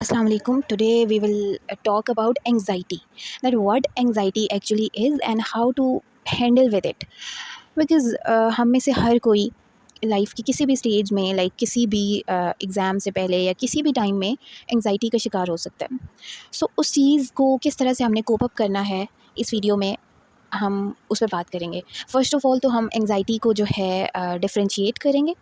Assalamu alaikum. Today we will talk about anxiety. That what anxiety actually is and how to handle with it. Because हम में से हर कोई life की किसी भी स्टेज में किसी भी एग्ज़ाम से पहले या किसी भी टाइम में एंग्जाइटी का शिकार हो सकता है। सो उस चीज़ को किस तरह से हमने कोप अप करना है, इस वीडियो में हम उस पर बात करेंगे। फ़र्स्ट ऑफ़ ऑल तो हम एंग्जाइटी को जो है डिफरेंशिएट करेंगे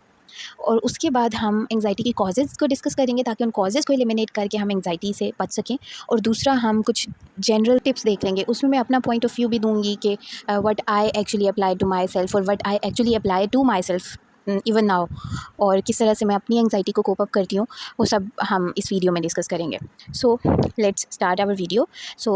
और उसके बाद हम एंग्जाइटी की कॉजेज़ को डिस्कस करेंगे ताकि उन कॉजेज़ को एलिमिनेट करके हम एंग्जाइटी से बच सकें। और दूसरा हम कुछ जनरल टिप्स देख लेंगे, उसमें मैं अपना पॉइंट ऑफ व्यू भी दूँगी कि what I actually apply to myself और what I actually apply to myself even now, और किस तरह से मैं अपनी एंग्जाइटी को कोप अप करती हूँ, वो सब हम इस वीडियो में डिस्कस करेंगे। So let's start our video. So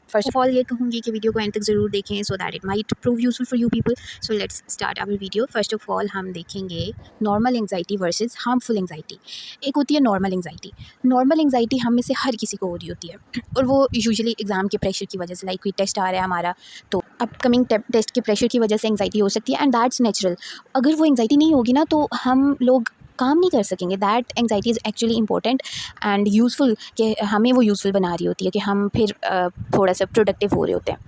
first of all ये कहूँगी कि वीडियो को एंड तक ज़रूर देखें so that it might prove useful for you people. So let's start our video. First of all हम देखेंगे normal anxiety versus harmful anxiety. एक होती है नॉर्मल एंग्जाइटी। नॉर्मल एंग्जाइटी हम में से हर किसी को हो रही होती है और वो यूजुअली एग्ज़ाम के प्रेशर की वजह से, लाइक कोई टेस्ट आ रहा है हमारा, तो अपकमिंग टेस्ट के प्रेशर की वजह से एंग्जाइटी हो सकती है एंड दैट्स नेचुरल। अगर वो एंग्जाइटी नहीं होगी ना तो हम लोग काम नहीं कर सकेंगे। That anxiety is actually important and useful, कि हमें वो यूज़फुल बना रही होती है कि हम फिर थोड़ा सा प्रोडक्टिव हो रहे होते हैं।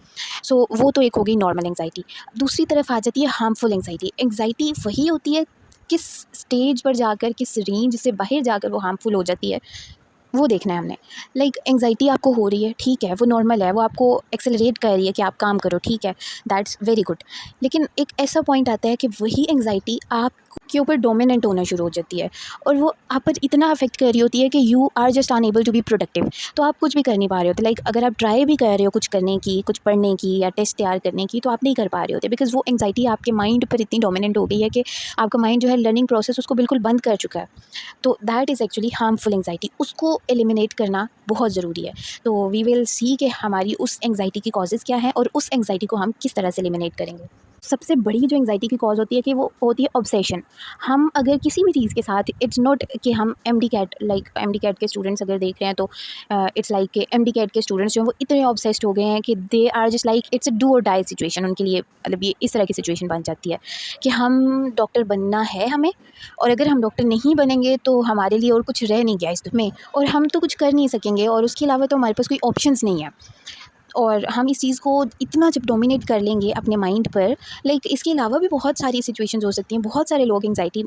सो वो तो एक हो गई नॉर्मल एंग्जाइटी। दूसरी तरफ आ जाती है हार्मफुल एंग्जाइटी। एंग्जाइटी वही होती है किस स्टेज पर जाकर, किस रेंज से बाहर जाकर वो हार्मफुल हो जाती है, वो देखना है हमने। लाइक एंग्जाइटी आपको हो रही है, ठीक है, वो नॉर्मल है, वो आपको एक्सेलरेट कर रही है कि आप काम करो, ठीक है, दैट्स वेरी गुड। लेकिन एक ऐसा पॉइंट आता है कि वही एंग्जाइटी आपके ऊपर डोमिनेंट होना शुरू हो जाती है और वो आप पर इतना अफेक्ट कर रही होती है कि you are just unable to be productive. तो आप कुछ भी कर नहीं पा रहे होते। लाइक अगर आप ट्राई भी कर रहे हो कुछ करने की, कुछ पढ़ने की या टेस्ट तैयार करने की, तो आप नहीं कर पा रहे होते बिकॉज़ वो एंग्जाइटी आपके माइंड पर इतनी डोमिनेंट हो गई है कि आपका माइंड जो है लर्निंग प्रोसेस उसको बिल्कुल बंद कर चुका है। तो that is actually harmful anxiety. उसको एलिमिनेट करना बहुत ज़रूरी है। तो वी विल सी कि हमारी उस एंग्जाइटी की कॉजेज़ क्या हैं और उस एंग्जाइटी को हम किस तरह से एलिमिनेट करेंगे। सबसे बड़ी जो एंग्जाइटी की कॉज़ होती है कि वो होती है ऑब्सेशन। हम अगर किसी भी चीज़ के साथ, इट्स नॉट कि हम MD CAT, like MD CAT के स्टूडेंट्स अगर देख रहे हैं तो इट्स लाइक कि एमडी कैट के स्टूडेंट्स जो हैं वो इतने ऑब्सेस्ड हो गए हैं कि they are just like it's a do or die situation उनके लिए। मतलब ये इस तरह की सिचुएशन बन जाती है कि हम डॉक्टर बनना है हमें, और अगर हम डॉक्टर नहीं बनेंगे तो हमारे लिए और कुछ रह नहीं गया इस में, और हम तो कुछ कर नहीं सकेंगे और उसके अलावा तो हमारे पास कोई ऑप्शंस नहीं है। और हम इस चीज़ को इतना जब डोमिनेट कर लेंगे अपने माइंड पर, लाइक इसके अलावा भी बहुत सारी सिचुएशंस हो सकती हैं। बहुत सारे लोग एंग्जाइटी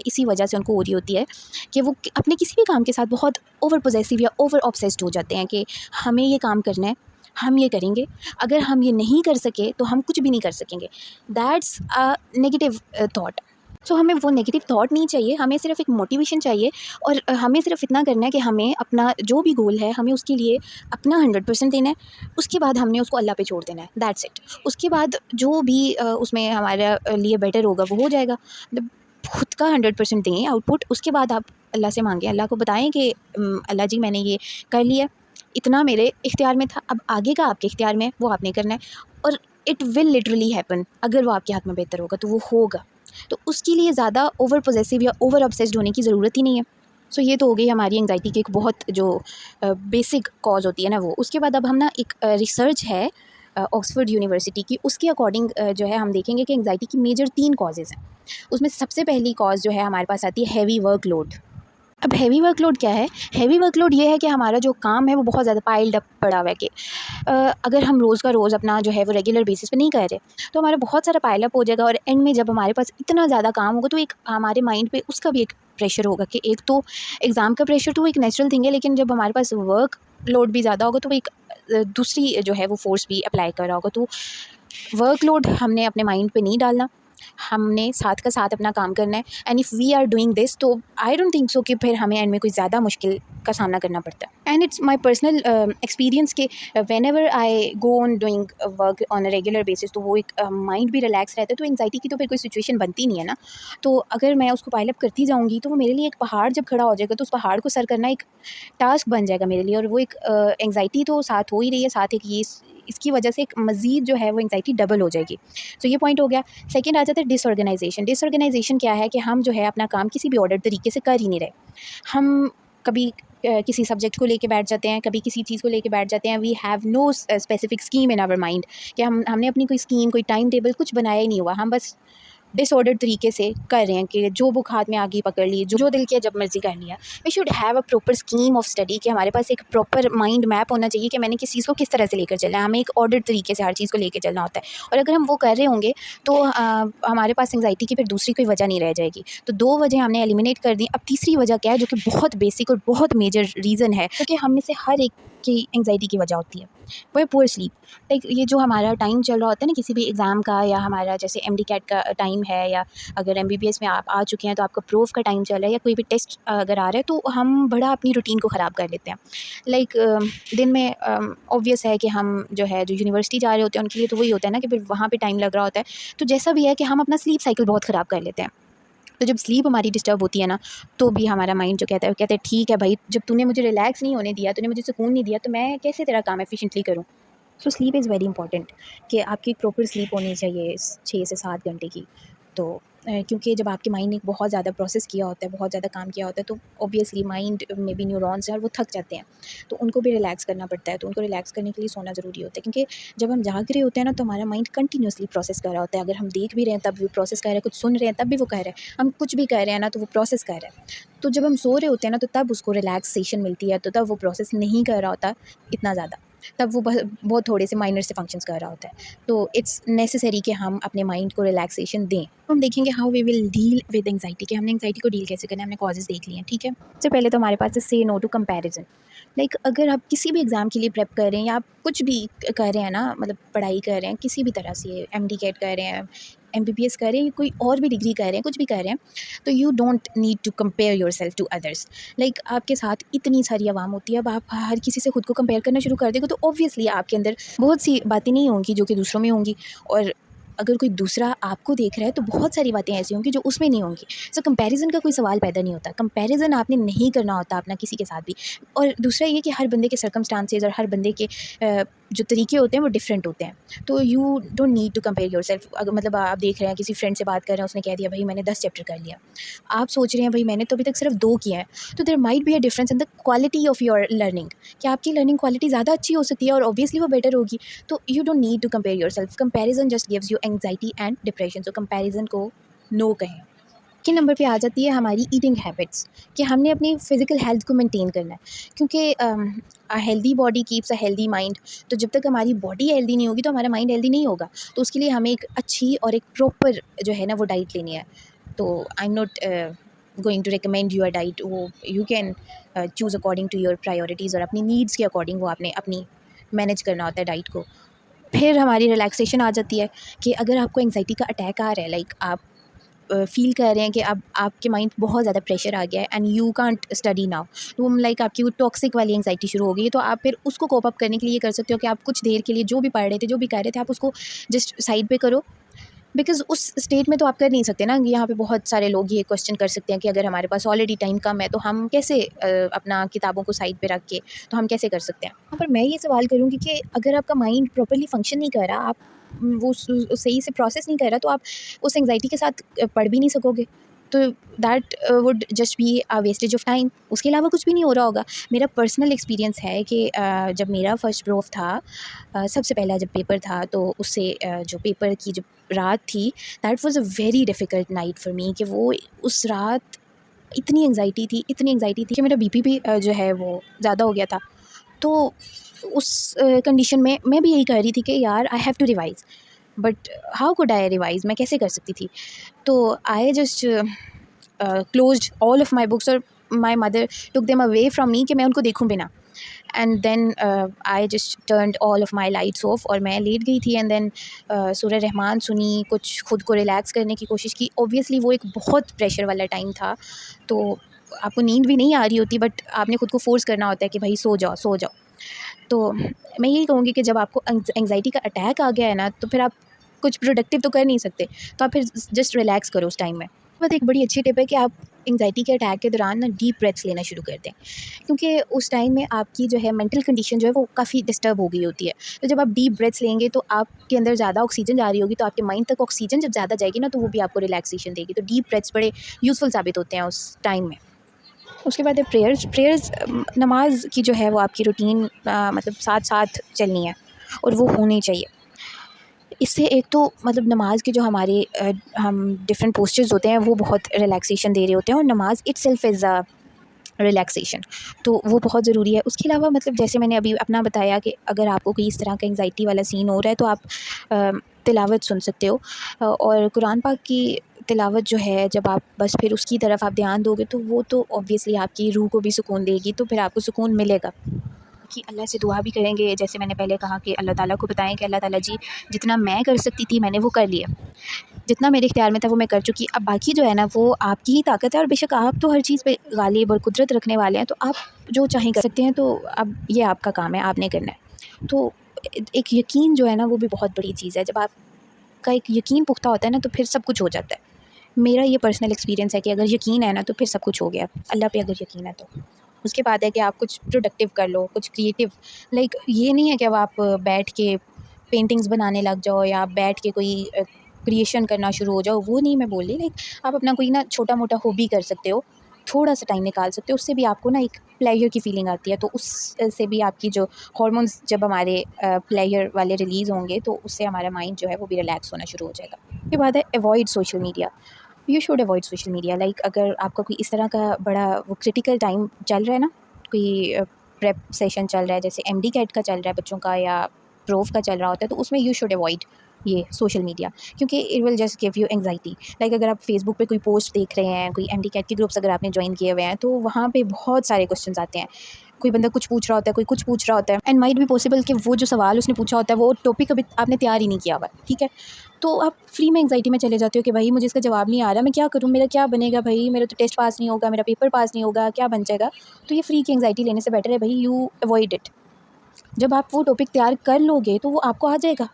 इसी वजह से उनको हो रही होती है कि वो अपने किसी भी काम के साथ बहुत ओवर पोजेसिव या ओवर ऑब्सेस्ड हो जाते हैं कि हमें ये काम करना है, हम ये करेंगे, अगर हम ये नहीं कर सके तो हम कुछ भी नहीं कर सकेंगे। That's a negative thought. So हमें वो नेगेटिव थॉट नहीं चाहिए, हमें सिर्फ एक मोटिवेशन चाहिए। और हमें सिर्फ इतना करना है कि हमें अपना जो भी गोल है हमें उसके लिए अपना 100% देना है। उसके बाद हमने उसको अल्लाह पे छोड़ देना है, दैट्स इट। उसके बाद जो भी उसमें हमारे लिए बेटर होगा वो हो जाएगा। मतलब खुद का 100% दें आउटपुट, उसके बाद आप अल्लाह से मांगें, अल्लाह को बताएं कि अल्लाह जी मैंने ये कर लिया, इतना मेरे इख्तियार में था, अब आगे का आपके इख्तियार में है, वो आपने करना है। और इट विल लिटरली हैपन। अगर वो आपके हाथ में बेहतर होगा तो वो होगा। तो उसके लिए ज़्यादा ओवर पोजेसिव या ओवर ऑब्सेस्ड होने की ज़रूरत ही नहीं है। सो ये तो हो गई हमारी एंग्जाइटी की एक बहुत जो बेसिक कॉज होती है ना वो। उसके बाद अब हम ना एक रिसर्च है ऑक्सफोर्ड यूनिवर्सिटी की, उसके अकॉर्डिंग जो है हम देखेंगे कि एंग्जाइटी की मेजर 3 कॉजेज़ हैं। उसमें सबसे पहली कॉज जो है हमारे पास आती है हैवी वर्कलोड। अब हैवी वर्कलोड क्या है? हैवी वर्कलोड ये है कि हमारा जो काम है वो बहुत ज़्यादा पाइल्ड अप पड़ा हुआ है कि अगर हम रोज़ का रोज़ अपना जो है वो रेगुलर बेसिस पे नहीं कर रहे तो हमारा बहुत सारा पाइल अप हो जाएगा। और एंड में जब हमारे पास इतना ज़्यादा काम होगा तो एक हमारे माइंड पे उसका भी एक प्रेशर होगा कि एक तो एग्ज़ाम का प्रेशर तो एक नेचुरल थिंग है, लेकिन जब हमारे पास वर्क लोड भी ज़्यादा होगा तो एक दूसरी जो है वो फोर्स भी अप्लाई कर रहा होगा। तो वर्कलोड हमने अपने माइंड पे नहीं डालना, हमने साथ का साथ अपना काम करना है। And if we are doing this तो आई डोंट थिंक सो कि फिर हमें एंड में कोई ज़्यादा मुश्किल का सामना करना पड़ता है। And it's my personal experience के whenever I go on doing work on a regular basis तो वो एक माइंड भी रिलैक्स रहता है, तो एंग्जाइटी की तो फिर कोई सिचुएशन बनती नहीं है ना। तो अगर मैं उसको पाइल अप करती जाऊँगी तो वो मेरे लिए एक पहाड़ जब खड़ा हो जाएगा तो उस पहाड़ को सर करना एक टास्क बन जाएगा मेरे लिए। और वो एक एंग्जाइटी तो साथ हो ही रही है, साथ एक ये इसकी वजह से एक मज़ीद जो है वो एंग्जाइटी डबल हो जाएगी। तो ये पॉइंट हो गया। सेकंड आ जाता है डिसऑर्गेनाइजेशन। डिसऑर्गेनाइजेशन क्या है कि हम जो है अपना काम किसी भी ऑर्डर तरीके से कर ही नहीं रहे। हम कभी किसी सब्जेक्ट को लेके बैठ जाते हैं, कभी किसी चीज़ को लेके बैठ जाते हैं। We have no specific scheme in our mind कि हमने अपनी कोई स्कीम, कोई टाइम टेबल कुछ बनाया ही नहीं हुआ। हम बस डिसऑर्डर्ड तरीके से कर रहे हैं कि जो बुक हाथ में आगे पकड़ ली, जो दिल किया जब मर्ज़ी कर लिया। We should have a proper scheme of study कि हमारे पास एक प्रॉपर माइंड मैप होना चाहिए कि मैंने किस चीज़ को किस तरह से लेकर चलना है। हमें एक ऑर्डर्ड तरीके से हर चीज़ को लेकर चलना होता है, और अगर हम वो कर रहे होंगे तो हमारे पास एंग्जाइटी की फिर दूसरी कोई वजह नहीं रह जाएगी। तो 2 वजह हमने एलिमिनेट कर दी। अब तीसरी वजह क्या है, जो कि बहुत बेसिक और बहुत मेजर रीज़न है, क्योंकि हम में से हर एक की एंग्जाइटी की वजह होती है, वो है पुअर स्लीप। लाइक ये जो हमारा टाइम चल रहा होता है ना किसी भी एग्ज़ाम का, या हमारा जैसे एमडी कैट का टाइम है, या अगर एमबीबीएस में आप आ चुके हैं तो आपका प्रूफ का टाइम चल रहा है, या कोई भी टेस्ट अगर आ रहा है, तो हम बड़ा अपनी रूटीन को ख़राब कर लेते हैं। लाइक दिन में ऑब्वियस है कि हम जो है जो यूनिवर्सिटी जा रहे होते हैं उनके लिए तो वही होता है ना कि फिर वहाँ पे टाइम लग रहा होता है। तो जैसा भी है कि हम अपना स्लीप साइकिल बहुत ख़राब कर लेते हैं। तो जब स्लीप हमारी डिस्टर्ब होती है ना, तो भी हमारा माइंड जो कहता है, वो कहता है ठीक है भाई, जब तूने मुझे रिलैक्स नहीं होने दिया, तूने मुझे सुकून नहीं दिया, तो मैं कैसे तेरा काम एफिशिएंटली करूँ। So sleep is very important कि आपकी प्रॉपर स्लीप होनी चाहिए 6 से 7 घंटे की। तो क्योंकि जब आपके माइंड ने बहुत ज़्यादा प्रोसेस किया होता है, बहुत ज़्यादा काम किया होता है, तो ऑब्वियसली माइंड में भी न्यूरॉन्स हैं और वो थक जाते हैं, तो उनको भी रिलैक्स करना पड़ता है। तो उनको रिलैक्स करने के लिए सोना ज़रूरी होता है, क्योंकि जब हम जाग रहे होते हैं ना, तो हमारा माइंड कंटिन्यूसली प्रोसेस कर रहा होता है। अगर हम देख भी रहे हैं तब भी प्रोसेस कर रहा है, कुछ सुन रहे हैं तब भी वो कर रहा है, हम कुछ भी कर रहे हैं ना तो वो प्रोसेस कर रहा है। तो जब हम सो रहे होते हैं ना, तो तब उसको रिलैक्सेशन मिलती है, तो तब वो प्रोसेस नहीं कर रहा होता इतना ज़्यादा, तब वो बहुत थोड़े से माइनर से फंक्शंस कर रहा होता है। तो इट्स नेसेसरी कि हम अपने माइंड को रिलैक्सेशन दें। तो हम देखेंगे how we will deal with anxiety, कि हमने एंग्जाइटी को डील कैसे करना है। हमने कॉजेज़ देख लिए हैं, ठीक है। सबसे पहले तो हमारे पास है से नो टू कंपैरिजन। लाइक अगर आप किसी भी एग्ज़ाम के लिए प्रेप कर रहे हैं, या आप कुछ भी कर रहे हैं ना, मतलब पढ़ाई कर रहे हैं किसी भी तरह से, एमडी कैट कर रहे हैं, एमबीबीएस कर रहे हैं, कोई और भी डिग्री कर रहे हैं, कुछ भी कर रहे हैं, तो you don't need to compare yourself to others. Like आपके साथ इतनी सारी आवाम होती है, अब आप हर किसी से खुद को कंपेयर करना शुरू कर देंगे, तो ऑब्वियसली आपके अंदर बहुत सी बातें नहीं होंगी जो कि दूसरों में होंगी, और अगर कोई दूसरा आपको देख रहा है तो बहुत सारी बातें ऐसी होंगी जो उसमें नहीं होंगी। सो कंपैरिजन का कोई सवाल पैदा नहीं होता। कंपैरिजन आपने नहीं करना होता अपना किसी के साथ भी। और दूसरा ये कि हर बंदे के सर्कमस्टांसेस और हर बंदे के जो तरीके होते हैं वो डिफरेंट होते हैं। तो you don't need to compare yourself. अगर मतलब आप देख रहे हैं किसी फ्रेंड से बात कर रहे हैं, उसने कह दिया भाई मैंने 10 चैप्टर कर लिया, आप सोच रहे हैं भाई मैंने तो अभी तक सिर्फ 2 किए हैं, तो there might be a difference in the quality of your learning, कि आपकी लर्निंग क्वालिटी ज़्यादा अच्छी हो सकती है और ऑब्वियसली वो बेटर होगी। तो you don't need to compare yourself. Comparison just gives you anxiety and depression. So comparison को नो कहें। के नंबर पे आ जाती है हमारी ईटिंग हैबिट्स, कि हमने अपनी फ़िज़िकल हेल्थ को मेंटेन करना है, क्योंकि a healthy body keeps a healthy mind. तो जब तक हमारी बॉडी हेल्दी नहीं होगी तो हमारा माइंड हेल्दी नहीं होगा। तो उसके लिए हमें एक अच्छी और एक प्रॉपर जो है ना वो डाइट लेनी है। तो I am not going to recommend you a diet, वो you can choose according to your priorities, और अपनी नीड्स के अकॉर्डिंग वो आपने अपनी मैनेज करना होता है डाइट को। फिर हमारी रिलैक्सेशन आ जाती है, कि अगर आपको एंग्जाइटी का अटैक आ रहा है, लाइक आप फ़ील कर रहे हैं कि अब आपके माइंड बहुत ज़्यादा प्रेशर आ गया है and you can't study now, तो लाइक आपकी वो टॉक्सिक वाली एंग्जाइटी शुरू हो गई है। तो आप फिर उसको कोप अप करने के लिए ये कर सकते हो कि आप कुछ देर के लिए जो भी पढ़ रहे थे, जो भी कर रहे थे, आप उसको जस्ट साइड पे करो। बिकॉज़ उस स्टेट में तो आप कर नहीं सकते ना। यहाँ पे बहुत सारे लोग ये क्वेश्चन कर सकते हैं कि अगर हमारे पास ऑलरेडी टाइम कम है तो हम कैसे अपना किताबों को साइड पे रख के, तो हम कैसे कर सकते हैं। यहाँ पर मैं ये सवाल करूँगी कि अगर आपका माइंड प्रॉपर्ली फंक्शन नहीं कर रहा, आप वो सही से प्रोसेस नहीं कर रहा, तो आप उस एंग्जाइटी के साथ पढ़ भी नहीं सकोगे। तो that would just be a wastage of time. उसके अलावा कुछ भी नहीं हो रहा होगा। मेरा पर्सनल एक्सपीरियंस है कि जब मेरा फर्स्ट प्रूफ था, सबसे पहला जब पेपर था, तो उससे जो पेपर की जो रात थी, that was a very difficult night for me, कि वो उस रात इतनी एंग्जाइटी थी कि मेरा बीपी भी जो है वो ज़्यादा हो गया था। तो उस कंडीशन में मैं भी यही कह रही थी कि यार I have to revise, but how could I revise, मैं कैसे कर सकती थी। तो I just closed all of my books, और my mother took them away from me, कि मैं उनको देखूँ भी ना। And then I just turned all of my lights off, और मैं लेट गई थी। एंड देन सूरह रहमान सुनी, कुछ खुद को रिलैक्स करने की कोशिश की। ऑब्वियसली वो एक बहुत प्रेशर वाला टाइम था, तो आपको नींद भी नहीं आ रही होती, बट आपने खुद को फोर्स करना होता है कि भाई सो जाओ सो जाओ। तो मैं यही कहूँगी कि जब आपको एंग्जाइटी का अटैक आ गया है ना, तो फिर आप कुछ प्रोडक्टिव तो कर नहीं सकते, तो आप फिर जस्ट रिलैक्स करो उस टाइम में। बट एक बड़ी अच्छी टिप है कि आप एंग्जाइटी के अटैक के दौरान ना डीप ब्रेथ्स लेना शुरू कर दें, क्योंकि उस टाइम में आपकी जो है मेंटल कंडीशन जो है वो काफ़ी डिस्टर्ब हो गई होती है। तो जब आप डीप ब्रेथ्स लेंगे तो आपके अंदर ज़्यादा ऑक्सीजन जा रही होगी, तो आपके माइंड तक ऑक्सीजन जब ज़्यादा जाएगी ना, तो वो भी आपको रिलैक्सेशन देगी। तो डीप ब्रेथ्स बड़े यूज़फुल साबित होते हैं उस टाइम में। उसके बाद है प्रेयर्स। नमाज की जो है वो आपकी रूटीन मतलब साथ साथ चलनी है, और वो होनी चाहिए। इससे एक तो मतलब नमाज के जो हमारे हम डिफरेंट पोस्चर्स होते हैं वो बहुत रिलैक्सेशन दे रहे होते हैं, और नमाज इटसेल्फ इज़ अ रिलैक्सेशन, तो वो बहुत ज़रूरी है। उसके अलावा मतलब जैसे मैंने अभी अपना बताया कि अगर आपको कोई इस तरह का एंग्जाइटी वाला सीन हो रहा है तो आप तिलावत सुन सकते हो, और कुरान पाक की तिलावत जो है जब आप बस फिर उसकी तरफ आप ध्यान दोगे तो वो तो ऑब्वियसली आपकी रूह को भी सुकून देगी, तो फिर आपको सुकून मिलेगा। कि अल्लाह से दुआ भी करेंगे, जैसे मैंने पहले कहा कि अल्लाह ताला को बताएं कि अल्लाह ताला जी, जितना मैं कर सकती थी मैंने वो कर लिया, जितना मेरे इख्तियार में था वो मैं कर चुकी। अब बाकी जो है ना वो आपकी ही ताकत है, और बेशक आप तो हर चीज़ पे गालिब और कुदरत रखने वाले हैं, तो आप जो चाहें कर सकते हैं, तो अब ये आपका काम है, आपने करना है। तो एक यकीन जो है ना वो भी बहुत बड़ी चीज़ है। जब आपका एक यकीन पुख्ता होता है ना तो फिर सब कुछ हो जाता है। मेरा ये पर्सनल एक्सपीरियंस है कि अगर यकीन है ना तो फिर सब कुछ हो गया, अल्लाह पे अगर यकीन है तो। उसके बाद है कि आप कुछ प्रोडक्टिव कर लो, कुछ क्रिएटिव, लाइक ये नहीं है कि अब आप बैठ के पेंटिंग्स बनाने लग जाओ या आप बैठ के कोई क्रिएशन करना शुरू हो जाओ, वो नहीं मैं बोल रही। लाइक आप अपना कोई ना छोटा मोटा हॉबी कर सकते हो, थोड़ा सा टाइम निकाल सकते हो, उससे भी आपको ना एक प्लेजर की फीलिंग आती है, तो उस से भी आपकी जो हार्मोन्स जब हमारे प्लेजर वाले रिलीज़ होंगे तो उससे हमारा माइंड जो है वो भी रिलैक्स होना शुरू हो जाएगा। उसके बाद है avoid social media. You should avoid social media. Like अगर आपका कोई इस तरह का बड़ा वो क्रिटिकल टाइम चल रहा है ना, कोई प्रेप सेशन चल रहा है, जैसे एमडी कैट का चल रहा है बच्चों का या प्रोफ का चल रहा होता है, तो उसमें यू शुड अवॉइड ये सोशल मीडिया, क्योंकि it will just give you anxiety. Like अगर आप फेसबुक पे कोई पोस्ट देख रहे हैं, कोई एमडी कैट के ग्रुप्स अगर आपने ज्वाइन किए हुए हैं, तो वहाँ पे बहुत सारे क्वेश्चंस आते हैं। कोई बंदा कुछ पूछ रहा होता है, कोई कुछ पूछ रहा होता है, एंड माइट भी पॉसिबल कि वो जो सवाल उसने पूछा होता है वो टॉपिक अभी आपने तैयार ही नहीं किया हुआ, ठीक है। तो आप फ्री में एंग्जाइटी में चले जाते हो कि भाई मुझे इसका जवाब नहीं आ रहा, मैं क्या करूँ, मेरा क्या बनेगा भाई, मेरा तो टेस्ट पास नहीं होगा, मेरा पेपर पास नहीं होगा, क्या बन जाएगा। तो ये फ्री की एंग्जाइटी लेने से बेटर है भाई यू अवॉइड इट। जब आप वो टॉपिक तैयार कर लोगे तो वो आपको आ जाएगा।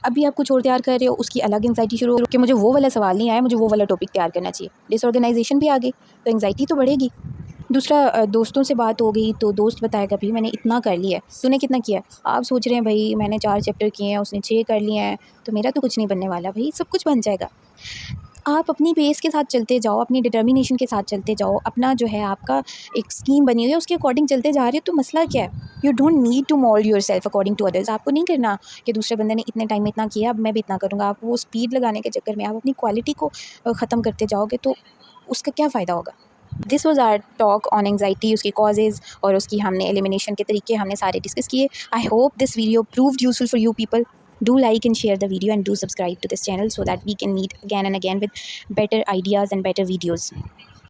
अभी आप कुछ और तैयार कर रहे हो, उसकी अलग एंग्जाइटी शुरू हो कि मुझे वो वाला सवाल नहीं आया, मुझे वो वाला टॉपिक तैयार करना चाहिए, डिसऑर्गेनाइजेशन भी आ गई, तो एंग्जाइटी तो बढ़ेगी। दूसरा दोस्तों से बात हो गई तो दोस्त बताएगा भाई मैंने इतना कर लिया है, तूने कितना किया है? आप सोच रहे हैं भाई मैंने 4 चैप्टर किए हैं, उसने 6 कर लिए हैं, तो मेरा तो कुछ नहीं बनने वाला। भाई सब कुछ बन जाएगा। आप अपनी पेस के साथ चलते जाओ, अपनी डिटर्मिनेशन के साथ चलते जाओ, अपना जो है आपका एक स्कीम बनी हुई है उसके अकॉर्डिंग चलते जा रहे हो, तो मसला क्या है? You don't need to mould yourself according to others. आपको नहीं करना कि दूसरे बंदे ने इतने टाइम में इतना किया अब मैं भी इतना करूँगा। आप वो स्पीड लगाने के चक्कर में आप अपनी क्वालिटी को ख़त्म करते जाओगे तो उसका क्या फ़ायदा होगा। This was our talk on anxiety, उसकी कॉजेज़ और उसकी हमने एलिमिनेशन के तरीके हमने सारे डिस्कस किए। I hope this video proved useful for you people. Do like and share the video and do subscribe to this channel so that we can meet again and again with better ideas and better videos.